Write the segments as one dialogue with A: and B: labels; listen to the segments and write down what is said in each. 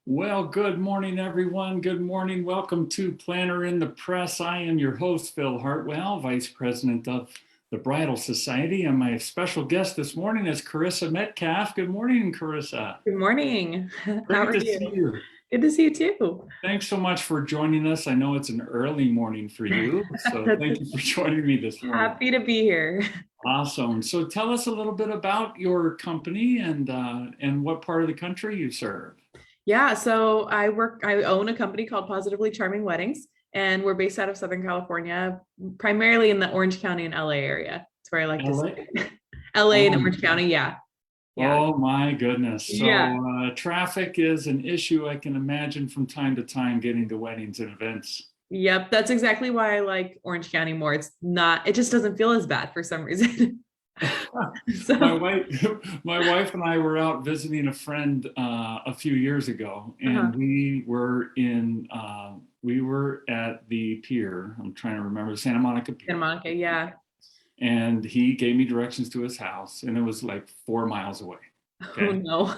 A: Well, good morning, everyone. Good morning. Welcome to Planner in the Press. I am your host, Phil Hartwell, Vice President of the Bridal Society, and my special guest this morning is Carissa Metcalfe. Good morning, Carissa.
B: Good morning. How
A: Great
B: are
A: to
B: you?
A: see you.
B: Good to see you too.
A: Thanks so much for joining us. I know it's an early morning for you, so
B: That's
A: thank you for joining me this morning.
B: happy to be here.
A: Awesome. So tell us a little bit about your company and what part of the country you serve.
B: Yeah, I own a company called Positively Charming Weddings, and we're based out of Southern California, primarily in the Orange County and LA area. That's where I like to
A: LA?
B: stay. LA and
A: Oh,
B: Orange County, yeah. Yeah.
A: Oh my goodness.
B: Yeah.
A: So traffic is an issue I can imagine from time to time getting to weddings and events.
B: Yep. That's exactly why I like Orange County more. It just doesn't feel as bad for some reason.
A: My
B: So,
A: wife, my wife and I were out visiting a friend a few years ago,
B: uh-huh.
A: and we were at the pier. I'm trying to remember the Santa Monica
B: Santa
A: Pier,
B: Monica, yeah.
A: and he gave me directions to his house, and it was like 4 miles away.
B: Oh
A: Okay,
B: no.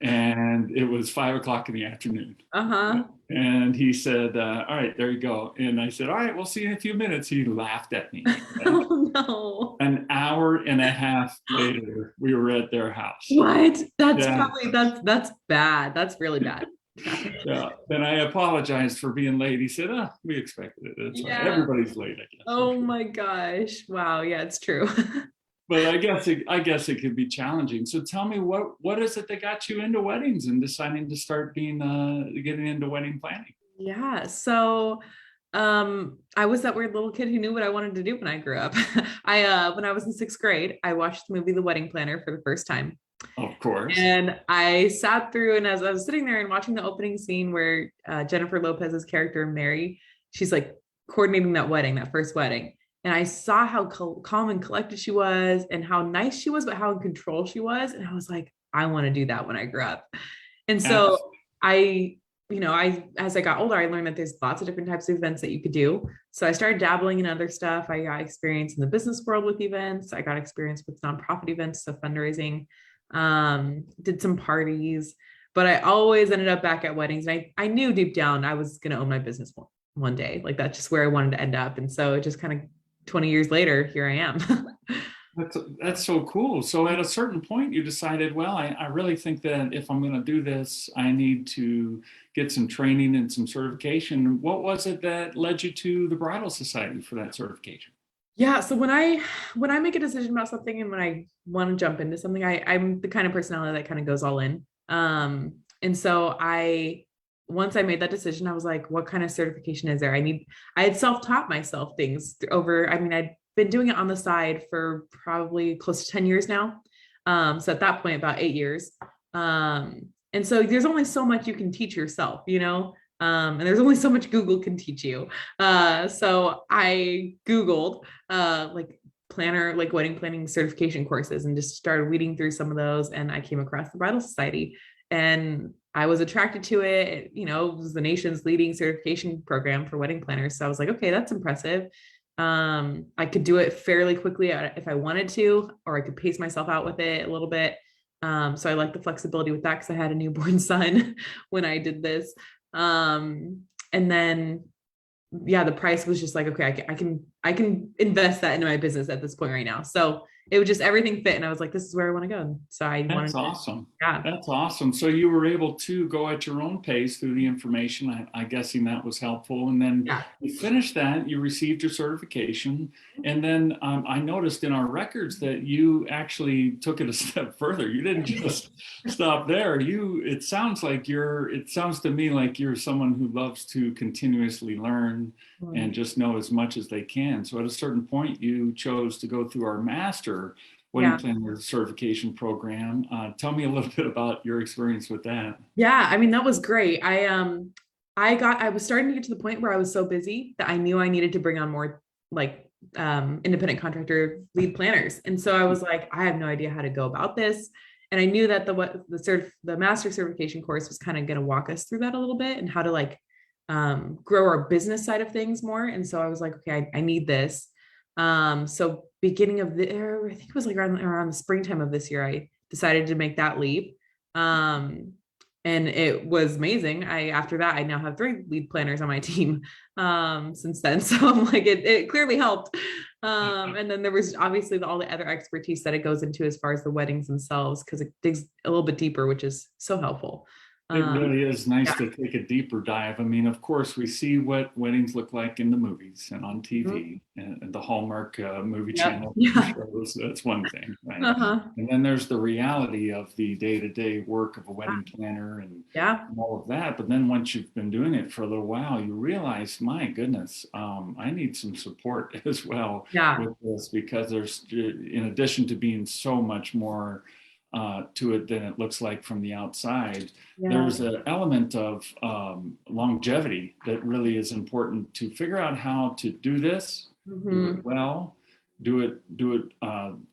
A: and it was 5 o'clock in the afternoon.
B: Uh-huh.
A: And he said, all right, there you go. And I said, all right, we'll see you in a few minutes. He laughed at me. Okay?
B: Oh no.
A: An hour and a half later, we were at their house.
B: What?
A: Yeah.
B: That's bad. That's really bad.
A: Yeah. Then I apologized for being late. He said, we expected it. It's all right.
B: Yeah.
A: Everybody's late, I guess. I'm
B: Oh
A: sure.
B: my gosh. Wow. Yeah, it's true.
A: But I guess it could be challenging. So tell me what is it that got you into weddings and deciding to start getting into wedding planning?
B: Yeah. I was that weird little kid who knew what I wanted to do when I grew up. When I was in sixth grade, I watched the movie The Wedding Planner for the first time.
A: Of course.
B: And I sat through, and as I was sitting there and watching the opening scene where Jennifer Lopez's character Mary, she's like coordinating that wedding, that first wedding, and I saw how calm and collected she was, and how nice she was, but how in control she was, and I was like, I want to do that when I grew up. And so
A: Absolutely.
B: I, I as I got older, I learned that there's lots of different types of events that you could do. So I started dabbling in other stuff. I got experience in the business world with events. I got experience with nonprofit events, so fundraising, did some parties, but I always ended up back at weddings. And I knew deep down I was going to own my business one day. Like that's just where I wanted to end up. And so it just kind of 20 years later, here I am.
A: That's so cool. So at a certain point, you decided, well, I really think that if I'm going to do this, I need to get some training and some certification. What was it that led you to the Bridal Society for that certification?
B: Yeah, so when I make a decision about something and when I want to jump into something, I'm the kind of personality that kind of goes all in. And so I once I made that decision, I was like, what kind of certification is there? I had self-taught myself things over, I mean, I'd been doing it on the side for probably close to 10 years now. So at that point, about 8 years. And so there's only so much you can teach yourself, and there's only so much Google can teach you. So I Googled like wedding planning certification courses and just started reading through some of those. And I came across the Bridal Society and I was attracted to it. It was the nation's leading certification program for wedding planners. So I was like, okay, that's impressive. I could do it fairly quickly if I wanted to, or I could pace myself out with it a little bit. So I like the flexibility with that because I had a newborn son when I did this. And then yeah, the price was just like, okay, I can invest that into my business at this point right now. So it was just everything fit, and I was like, this is where I want to go. So I
A: That's
B: wanted to,
A: awesome.
B: yeah,
A: That's awesome. So you were able to go at your own pace through the information. I guessing that was helpful. And then
B: yeah,
A: you finished that, you received your certification. And then I noticed in our records that you actually took it a step further. You didn't just stop there. It sounds to me like you're someone who loves to continuously learn and just know as much as they can. So at a certain point, you chose to go through our master wedding
B: yeah.
A: planner certification program. Tell me a little bit about your experience with that.
B: Yeah, I mean, that was great. I was starting to get to the point where I was so busy that I knew I needed to bring on more like independent contractor lead planners. And so I was like, I have no idea how to go about this. And I knew that the master certification course was kind of going to walk us through that a little bit and how to like grow our business side of things more. And so I was like, okay, I need this. So beginning of I think it was like around the springtime of this year, I decided to make that leap. Um, and it was amazing. After that, I now have 3 lead planners on my team since then. So I'm like, it clearly helped. And then there was obviously all the other expertise that it goes into as far as the weddings themselves, because it digs a little bit deeper, which is so helpful.
A: It
B: Um,
A: really is nice
B: yeah.
A: to take a deeper dive. I mean, of course, we see what weddings look like in the movies and on
B: Mhm.
A: TV and the Hallmark movie
B: Yep.
A: channel
B: Yeah.
A: shows. That's one thing, right?
B: Uh-huh.
A: And then there's the reality of the day-to-day work of a wedding planner
B: Yeah.
A: and all of that. But then once you've been doing it for a little while, you realize, my goodness, I need some support as well
B: Yeah.
A: with this, because there's, in addition to being so much more to it than it looks like from the outside,
B: Yeah.
A: there's an element of longevity that really is important to figure out how to do this, do it
B: Hmm.
A: well, do it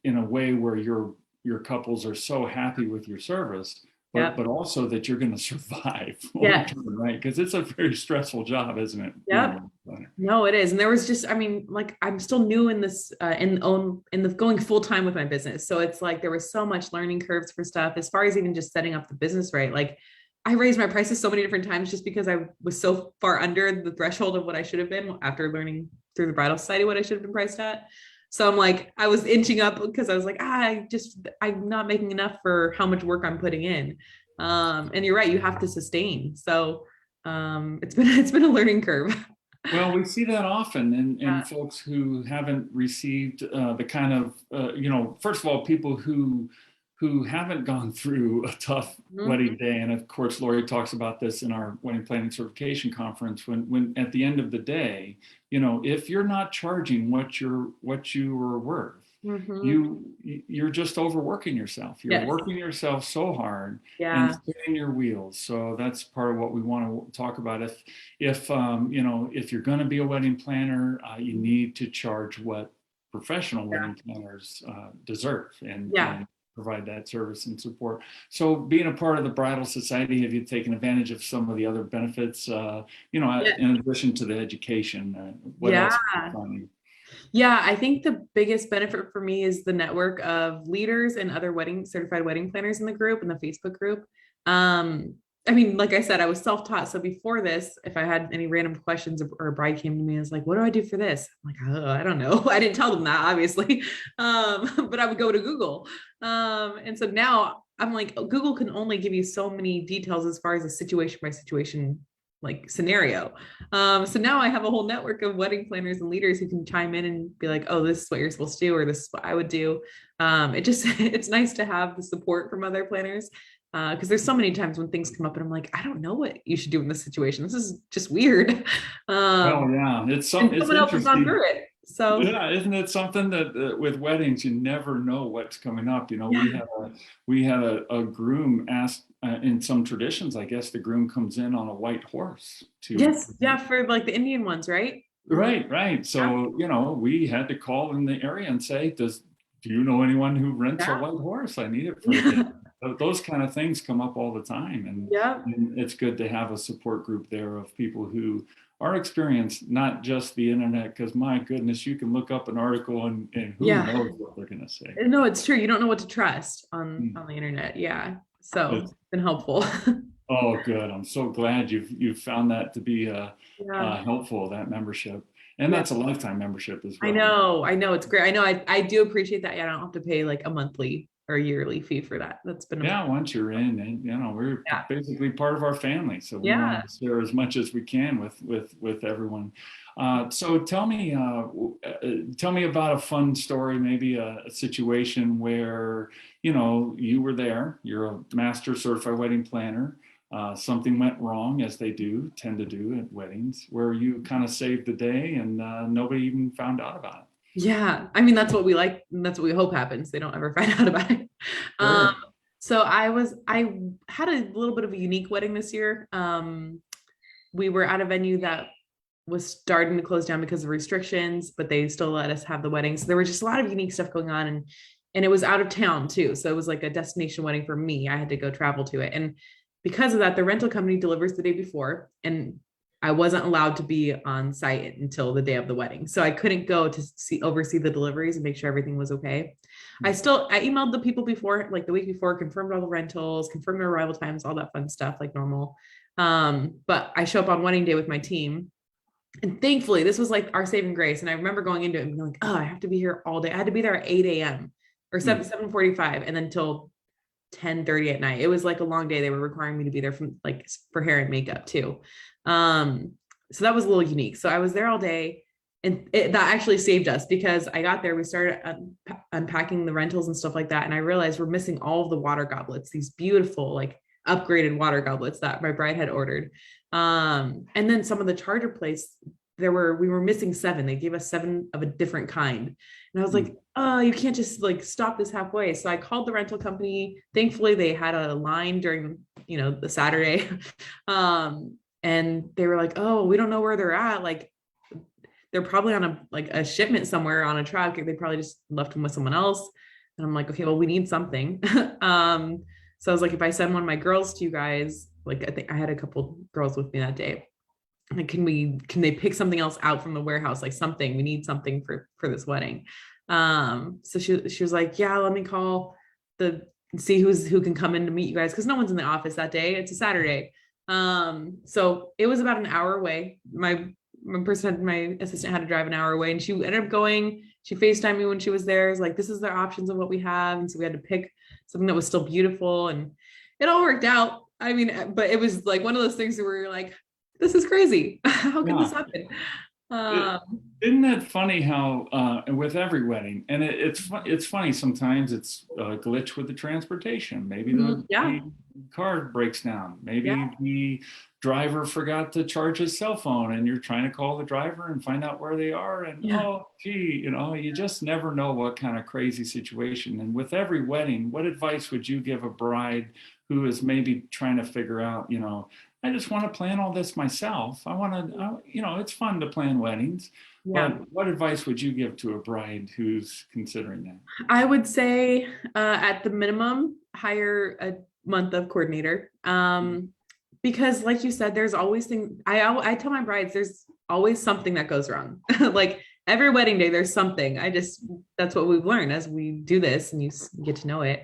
A: in a way where your couples are so happy with your service,
B: Yep.
A: but also that you're going to survive long
B: Yes.
A: term, right? Because it's a very stressful job, isn't it? Being a
B: Yep.
A: wedding planner.
B: No, it is. And there was just, I mean, like I'm still new in this in the going full time with my business. So it's like there was so much learning curves for stuff as far as even just setting up the business right. Like I raised my prices so many different times just because I was so far under the threshold of what I should have been after learning through the bridal society what I should have been priced at. So I'm like, I was inching up because I was like, I'm not making enough for how much work I'm putting in. And you're right, you have to sustain. So it's been a learning curve.
A: Well, we see that often in
B: Yeah.
A: folks who haven't received the kind of, first of all, people who haven't gone through a tough
B: Mhm.
A: wedding day. And of course, Lori talks about this in our wedding planning certification conference. When at the end of the day, if you're not charging what you are worth,
B: Mhm.
A: you're just overworking yourself. You're
B: Yes.
A: working yourself so hard and
B: Yeah.
A: spinning your wheels. So that's part of what we want to talk about. If you're going to be a wedding planner, you need to charge what professional
B: Yeah.
A: wedding planners deserve,
B: Yeah.
A: and provide that service and support. So being a part of the bridal society, have you taken advantage of some of the other benefits,
B: Yeah.
A: in addition to the education? What
B: Yeah.
A: else are you finding?
B: Yeah. I think the biggest benefit for me is the network of leaders and other certified wedding planners in the group and the Facebook group. Um, I mean, like I said, I was self-taught. So before this, if I had any random questions or a bride came to me and was like, what do I do for this? I'm like, oh, I don't know. I didn't tell them that, obviously. But I would go to Google. And so now I'm like, oh, Google can only give you so many details as far as a situation by situation like scenario. So now I have a whole network of wedding planners and leaders who can chime in and be like, oh, this is what you're supposed to do, or this is what I would do. It's nice to have the support from other planners. Because there's so many times when things come up and I'm like, I don't know what you should do in this situation. This is just weird.
A: Well, yeah,
B: And
A: it's
B: someone else has gone
A: interesting.
B: through it. So
A: Yeah, isn't it something that with weddings you never know what's coming up?
B: yeah.
A: We had a groom asked in some traditions, I guess the groom comes in on a white horse to.
B: Yes, yeah, for like the Indian ones, right? Mhm.
A: Right, right.
B: Yeah,
A: So, we had to call in the area and say, do you know anyone who rents a
B: yeah.
A: white horse? I need it for the day. Those kind of things come up all the time.
B: Yeah.
A: And it's good to have a support group there of people who are experienced, not just the internet, because my goodness, you can look up an article and who
B: Yeah.
A: knows what they're going to say.
B: No, it's true. You don't know what to trust
A: Hmm.
B: on the internet. Yeah. So
A: It's,
B: it's been helpful.
A: oh, good. I'm so glad you've found that to be
B: Yeah.
A: helpful, that membership. And
B: Yeah.
A: that's a lifetime membership as
B: I
A: well.
B: know. I know. It's great. I know. I do appreciate that. Yeah. I don't have to pay like a monthly or a yearly fee for that. That's been a,
A: Yeah, once you're in, and we're
B: yeah.
A: basically part of our family, so we
B: Yeah.
A: want to share as much as we can with everyone. So tell me about a fun story, maybe a situation where you were there. You're a master certified wedding planner. Something went wrong, as they tend to do at weddings, where you kind of saved the day and nobody even found out about it.
B: Yeah. I mean, that's what we like. And that's what we hope happens. They don't ever find out about it. Um,
A: Sure.
B: so I had a little bit of a unique wedding this year. We were at a venue that was starting to close down because of restrictions, but they still let us have the wedding. So there was just a lot of unique stuff going on, and it was out of town too. So it was like a destination wedding for me. I had to go travel to it. And because of that, the rental company delivers the day before, and I wasn't allowed to be on site until the day of the wedding. So I couldn't go to oversee the deliveries and make sure everything was okay. I emailed the people before, like the week before, confirmed all the rentals, confirmed their arrival times, all that fun stuff like normal. But I show up on wedding day with my team. And thankfully, this was like our saving grace. And I remember going into it and being like, oh, I have to be here all day. I had to be there at 8 a.m. or 7:45 and then till 10:30 at night. It was like a long day. They were requiring me to be there from like for hair and makeup too. So that was a little unique. So I was there all day, and that actually saved us because I got there, we started unpacking the rentals and stuff like that. And I realized we're missing all of the water goblets, these beautiful, like upgraded water goblets that my bride had ordered. And then some of the charger plates, we were missing 7. They gave us 7 of a different kind. And I was like, oh, you can't just like stop this halfway. So I called the rental company. Thankfully, they had a line during, the Saturday. And they were like, oh, we don't know where they're at. Like, they're probably on a shipment somewhere on a truck. They probably just left them with someone else. And I'm like, okay, well, we need something. So I was like, if I send one of my girls to you guys, like, I think I had a couple girls with me that day. Like, can they pick something else out from the warehouse? Like something, we need something for this wedding. So she was like, yeah, let me call see who can come in to meet you guys. Cause no one's in the office that day. It's a Saturday. So it was about an hour away. My assistant had to drive an hour away, and she ended up going. She FaceTimed me when she was there. It's like, this is the options of what we have. And so we had to pick something that was still beautiful, and it all worked out. I mean, but it was like one of those things where you're like, this is crazy. How can this happen?
A: Isn't that funny how with every wedding, and it's funny, sometimes it's a glitch with the transportation. Maybe the car breaks down. Maybe the driver forgot to charge his cell phone, and you're trying to call the driver and find out where they are. And oh, gee, you just never know what kind of crazy situation. And with every wedding, what advice would you give a bride who is maybe trying to figure out, I just want to plan all this myself. I want to, it's fun to plan weddings. Yeah. But what advice would you give to a bride who's considering that?
B: I would say at the minimum, hire a month of coordinator. Because like you said, there's always things, I tell my brides, there's always something that goes wrong. Like every wedding day, there's something. That's what we've learned as we do this and you get to know it.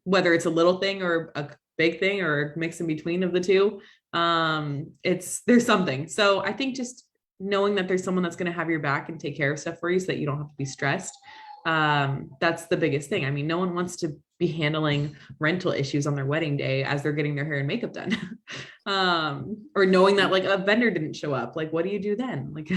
B: Whether it's a little thing or a big thing or a mix in between of the two, there's something. So I think just knowing that there's someone that's going to have your back and take care of stuff for you so that you don't have to be stressed. That's the biggest thing. I mean, no one wants to be handling rental issues on their wedding day as they're getting their hair and makeup done. Or knowing that like a vendor didn't show up, like, what do you do then? Like,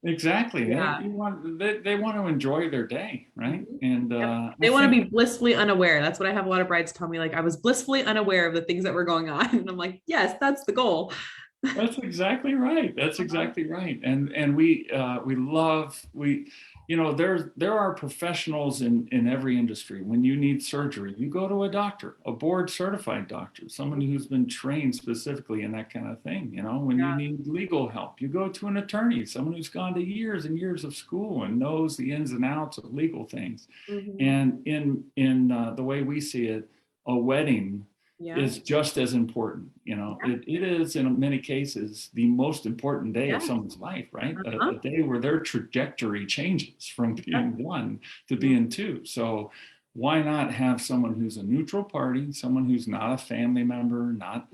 A: exactly. Yeah. They want to enjoy their day, right? And
B: they want to be blissfully unaware. That's what I have a lot of brides tell me. Like, I was blissfully unaware of the things that were going on. And I'm like, yes, that's the goal.
A: That's exactly right. That's exactly right. And we love, there are professionals in every industry. When you need surgery, you go to a doctor, a board certified doctor, someone who's been trained specifically in that kind of thing. When you need legal help, you go to an attorney, someone who's gone to years and years of school and knows the ins and outs of legal things. Mm-hmm. And in the way we see it, a wedding is just as important. It is in many cases the most important day of someone's life, right? A day where their trajectory changes from being 1 to being 2. So why not have someone who's a neutral party, someone who's not a family member, not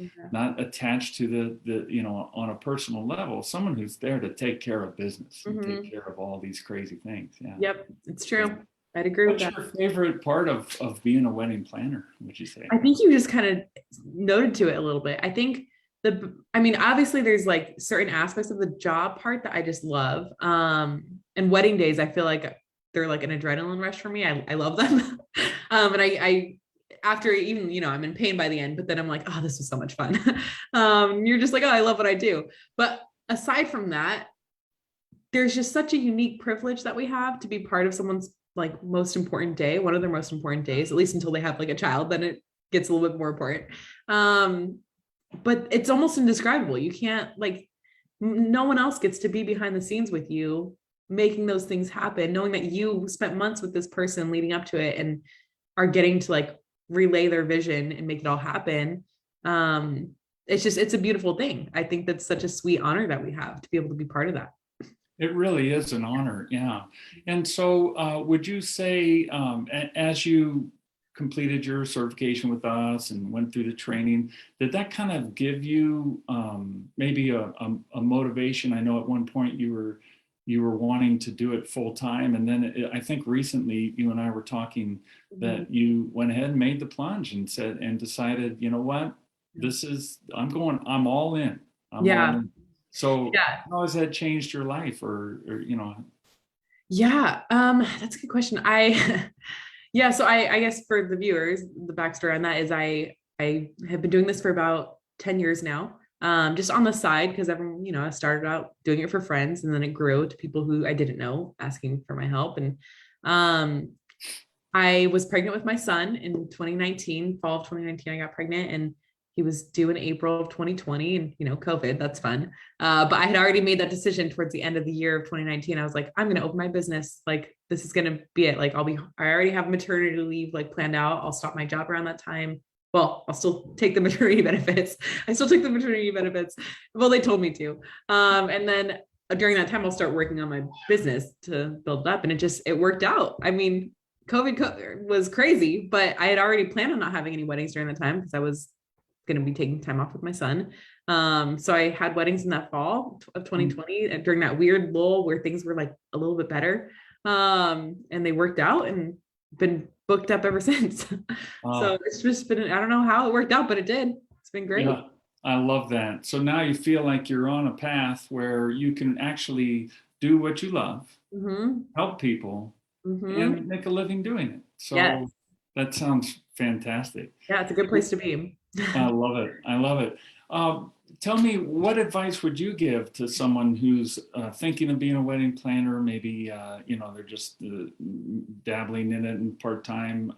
A: attached to the on a personal level, someone who's there to take care of business and take care of all these crazy things. Yeah.
B: Yep, it's true. I'd agree with that.
A: What's your favorite part of being a wedding planner, would you say?
B: I think you just kind of noted to it a little bit. I think obviously there's like certain aspects of the job part that I just love. And wedding days, I feel like they're like an adrenaline rush for me. I love them. And I after even, I'm in pain by the end, but then I'm like, oh, this was so much fun. You're just like, oh, I love what I do. But aside from that, there's just such a unique privilege that we have to be part of someone's like most important day, one of their most important days, at least until they have like a child, then it gets a little bit more important. But it's almost indescribable. You can't no one else gets to be behind the scenes with you, making those things happen, knowing that you spent months with this person leading up to it and are getting to like relay their vision and make it all happen. It's a beautiful thing. I think that's such a sweet honor that we have to be able to be part of that.
A: It really is an honor, yeah. And so, would you say, as you completed your certification with us and went through the training, did that kind of give you maybe a motivation? I know at one point you were wanting to do it full time, and then I think recently you and I were talking
B: Mhm.
A: that you went ahead and made the plunge and said and decided, you know what, I'm all in. I'm all
B: Yeah.
A: in. So
B: Yeah.
A: how has that changed your life or
B: Yeah. That's a good question. Yeah, so I guess for the viewers, the backstory on that is I have been doing this for about 10 years now. Just on the side because everyone, I started out doing it for friends and then it grew to people who I didn't know asking for my help. And um I was pregnant with my son in 2019, fall of 2019, I got pregnant and he was due in April of 2020 and COVID, that's fun. But I had already made that decision towards the end of the year of 2019. I was like, I'm going to open my business. Like, this is going to be it. Like, I already have maternity leave like planned out. I'll stop my job around that time. Well, I'll still take the maternity benefits. I still take the maternity benefits. Well, they told me to. And then during that time, I'll start working on my business to build it up. And it worked out. I mean, COVID was crazy, but I had already planned on not having any weddings during that time because I was going to be taking time off with my son. So I had weddings in that fall of 2020 and during that weird lull where things were like a little bit better. And they worked out and been booked up ever since.
A: uh,
B: So it's just been, I don't know how it worked out, but it did. It's been great.
A: yeah, I love that. So now you feel like you're on a path where you can actually do what you love,
B: Mm-hmm.
A: help people,
B: Mm-hmm.
A: and make a living doing it.
B: Yes.
A: So that sounds fantastic.
B: Yeah, it's a good place to be.
A: I love it. I love it. Tell me, what advice would you give to someone who's thinking of being a wedding planner? Maybe they're just dabbling in it and part time.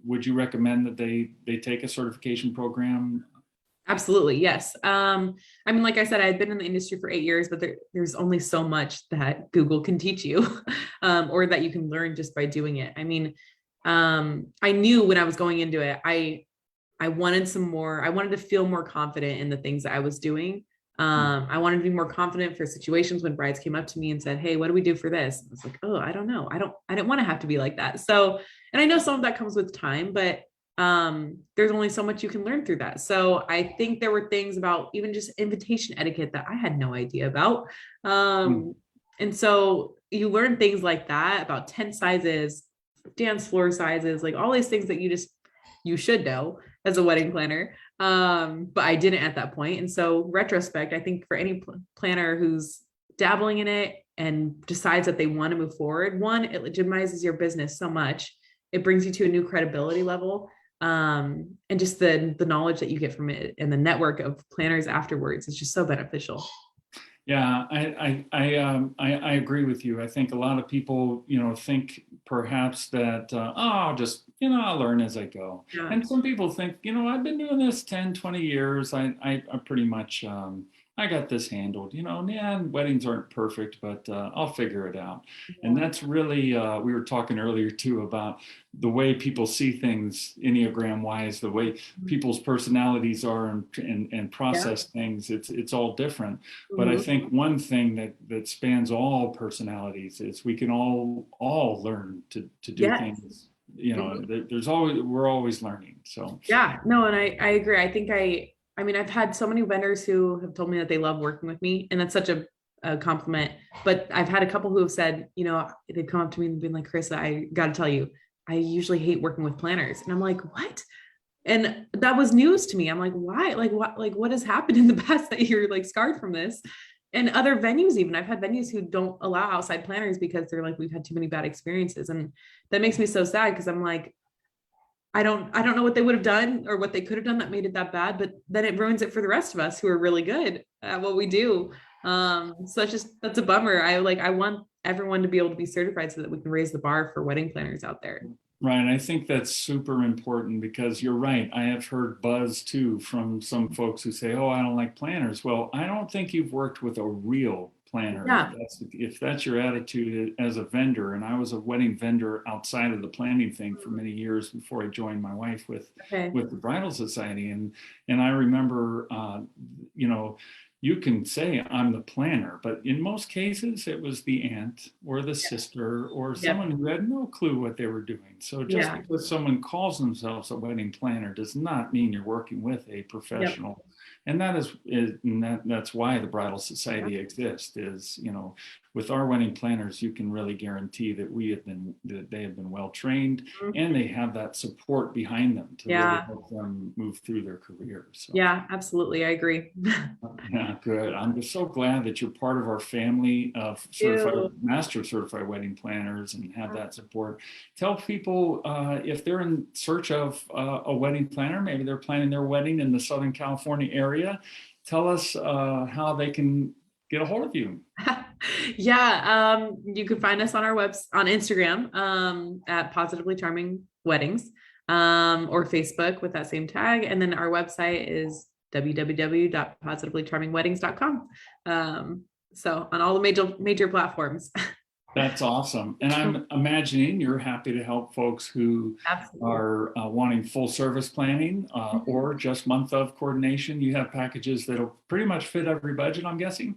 A: Would you recommend that they take a certification program?
B: Absolutely, yes. I mean, like I said, I had been in the industry for 8 years, but there's only so much that Google can teach you, or that you can learn just by doing it. I mean, I knew when I was going into it, I wanted some more, I wanted to feel more confident in the things that I was doing. I wanted to be more confident for situations when brides came up to me and said, "Hey, what do we do for this?" I was like, "Oh, I don't know. I didn't want to have to be like that." So, and I know some of that comes with time, but there's only so much you can learn through that. So I think there were things about even just invitation etiquette that I had no idea about.
A: Mm.
B: And so you learn things like that about tent sizes, dance floor sizes, like all these things that you should know as a wedding planner. But I didn't at that point. And so retrospect, I think for any planner who's dabbling in it and decides that they want to move forward, one, it legitimizes your business so much. It brings you to a new credibility level. And just the knowledge that you get from it and the network of planners afterwards is just so beneficial.
A: Yeah, I agree with you. I think a lot of people, think perhaps that, I'll just, I'll learn as I go.
B: Yeah.
A: And some people think, I've been doing this 10, 20 years. I pretty much, I got this handled, yeah, weddings aren't perfect, but I'll figure it out. And
B: Yeah.
A: that's really, we were talking earlier too about the way people see things Enneagram wise, the way people's personalities are and
B: Yeah.
A: process things. It's all different. But I
B: Mhm.
A: think one thing that spans all personalities is we can all learn to do
B: Yes.
A: things.
B: Mhm.
A: There's always we're always learning. So
B: Yeah, no, and I agree. I think I mean, I've had so many vendors who have told me that they love working with me, and that's such a compliment. But I've had a couple who have said, they've come up to me and been like, "Carissa, I got to tell you, I usually hate working with planners." And I'm like, "What?" And that was news to me. I'm like, "Why? What has happened in the past that you're like scarred from this?" And other venues, even I've had venues who don't allow outside planners because they're like, "We've had too many bad experiences," and that makes me so sad because I'm like, I don't know what they would have done or what they could have done that made it that bad, but then it ruins it for the rest of us who are really good at what we do. So that's a bummer. I want everyone to be able to be certified so that we can raise the bar for wedding planners out there.
A: Ryan, I think that's super important because you're right. I have heard buzz too from some folks who say, "Oh, I don't like planners." Well, I don't think you've worked with a real planner.
B: Yeah.
A: If that's your attitude as a vendor, and I was a wedding vendor outside of the planning thing for many years before I joined my wife with
B: Okay.
A: with the bridal society, and I remember, you know you can say I'm the planner, but in most cases it was the aunt or the sister or
B: Yep.
A: someone who had no clue what they were doing. So just
B: Yeah.
A: because someone calls themselves a wedding planner does not mean you're working with a professional. And that's why the Bridal Society exists, is, with our wedding planners, you can really guarantee that they have been well trained,
B: Mhm.
A: and they have that support behind them to really
B: Yeah.
A: help them move through their careers. So.
B: Yeah, absolutely. I agree.
A: Yeah, good. I'm just so glad that you're part of our family of
B: Ew.
A: master certified wedding planners and have that support. Tell people if they're in search of a wedding planner, maybe they're planning their wedding in the Southern California area. Tell us how they can get a hold of you.
B: Yeah, you can find us on our on Instagram at Positively Charming Weddings, or Facebook with that same tag. And then our website is www.positivelycharmingweddings.com. So on all the major platforms.
A: That's awesome. And I'm imagining you're happy to help folks who
B: Absolutely.
A: are wanting full service planning or just month of coordination. You have packages that'll pretty much fit every budget, I'm guessing.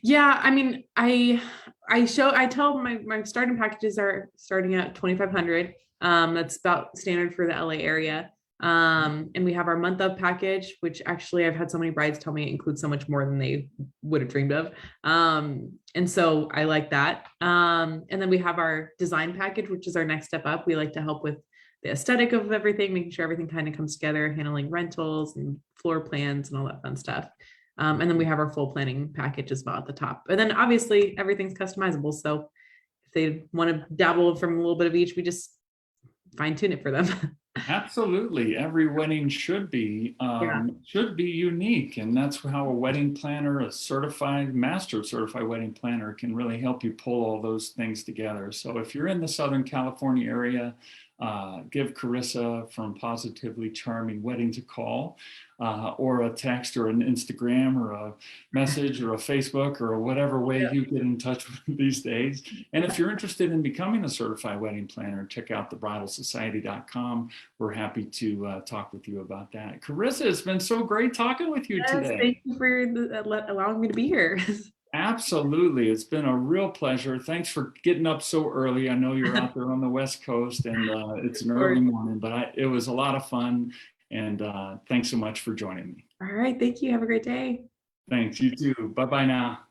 B: Yeah, I mean, I tell my starting packages are starting at 2,500. That's about standard for the LA area. And we have our month of package, which actually I've had so many brides tell me it includes so much more than they would have dreamed of. And so I like that. And then we have our design package, which is our next step up. We like to help with the aesthetic of everything, making sure everything kind of comes together, handling rentals and floor plans and all that fun stuff. And then we have our full planning package as well at the top. And then obviously everything's customizable. So if they want to dabble from a little bit of each, we just fine tune it for them.
A: Absolutely. Every wedding should be unique. And that's how a wedding planner, a certified master certified wedding planner, can really help you pull all those things together. So if you're in the Southern California area, give Carissa from Positively Charming Weddings a call, or a text or an Instagram or a message or a Facebook or whatever way you get in touch with these days. And if you're interested in becoming a certified wedding planner, check out thebridalsociety.com. We're happy to talk with you about that. Carissa, it's been so great talking with you today.
B: Thank you for allowing me to be here.
A: Absolutely. It's been a real pleasure. Thanks for getting up so early. I know you're out there on the West Coast and it's an early morning, but it was a lot of fun. And thanks so much for joining me.
B: All right. Thank you. Have a great day.
A: Thanks. You too. Bye-bye now.